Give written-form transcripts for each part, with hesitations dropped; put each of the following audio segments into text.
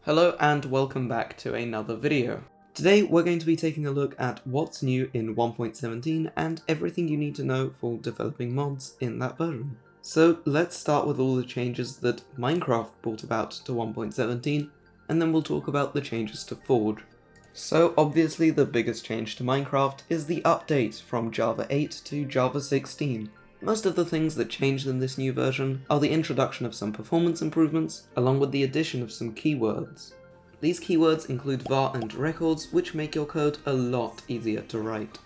Hello and welcome back to another video. Today we're going to be taking a look at what's new in 1.17 and everything you need to know for developing mods in that version. So let's start with all the changes that Minecraft brought about to 1.17, and then we'll talk about the changes to Forge. So obviously the biggest change to Minecraft is the update from Java 8 to Java 16. Most of the things that changed in this new version are the introduction of some performance improvements, along with the addition of some keywords. These keywords include var and records, which make your code a lot easier to write.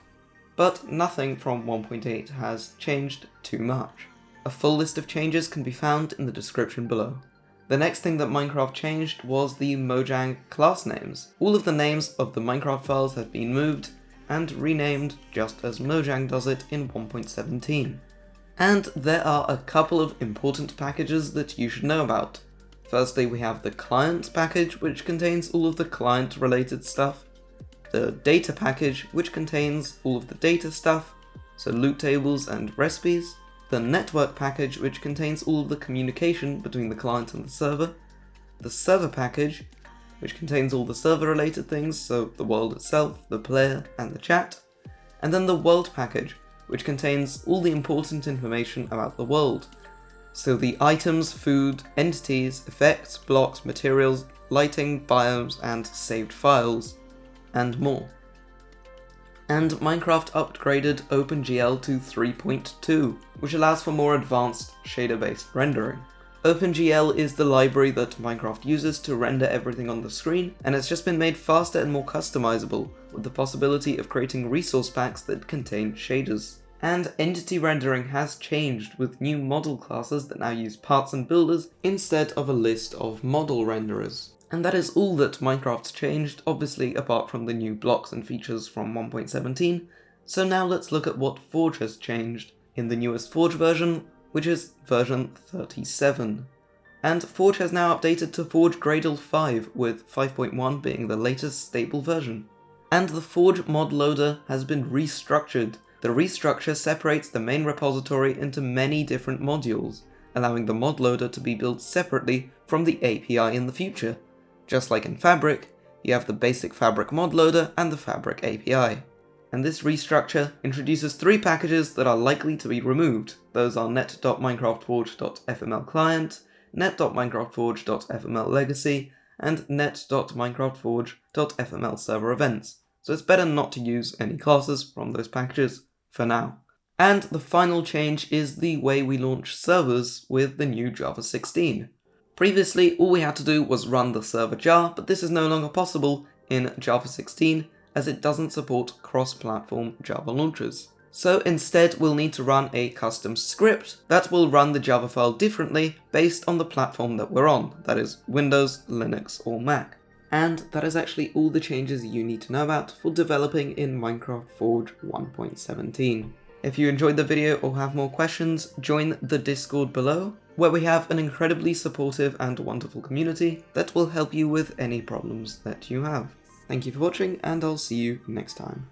But nothing from 1.8 has changed too much. A full list of changes can be found in the description below. The next thing that Minecraft changed was the Mojang class names. All of the names of the Minecraft files have been moved and renamed just as Mojang does it in 1.17. And there are a couple of important packages that you should know about. Firstly, we have the client package, which contains all of the client related stuff. The data package, which contains all of the data stuff, so loot tables and recipes. The network package, which contains all of the communication between the client and the server. The server package, which contains all the server related things, so the world itself, the player, and the chat. And then the world package, which contains all the important information about the world. So the items, food, entities, effects, blocks, materials, lighting, biomes, and saved files, and more. And Minecraft upgraded OpenGL to 3.2, which allows for more advanced shader-based rendering. OpenGL is the library that Minecraft uses to render everything on the screen, and it's just been made faster and more customizable, with the possibility of creating resource packs that contain shaders. And entity rendering has changed, with new model classes that now use parts and builders instead of a list of model renderers. And that is all that Minecraft's changed, obviously apart from the new blocks and features from 1.17, so now let's look at what Forge has changed in the newest Forge version, which is version 37. And Forge has now updated to Forge Gradle 5, with 5.1 being the latest stable version. And the Forge mod loader has been restructured. The restructure separates the main repository into many different modules, allowing the mod loader to be built separately from the API in the future. Just like in Fabric, you have the basic Fabric mod loader and the Fabric API. And this restructure introduces 3 packages that are likely to be removed. Those are net.minecraftforge.fml client, net.minecraftforge.fml legacy, and net.minecraftforge.fml server events. So it's better not to use any classes from those packages for now. And the final change is the way we launch servers with the new Java 16. Previously, all we had to do was run the server.jar, but this is no longer possible in Java 16, as it doesn't support cross-platform Java launchers. So instead, we'll need to run a custom script that will run the Java file differently based on the platform that we're on, that is Windows, Linux, or Mac. And that is actually all the changes you need to know about for developing in Minecraft Forge 1.17. If you enjoyed the video or have more questions, join the Discord below, where we have an incredibly supportive and wonderful community that will help you with any problems that you have. Thank you for watching, and I'll see you next time.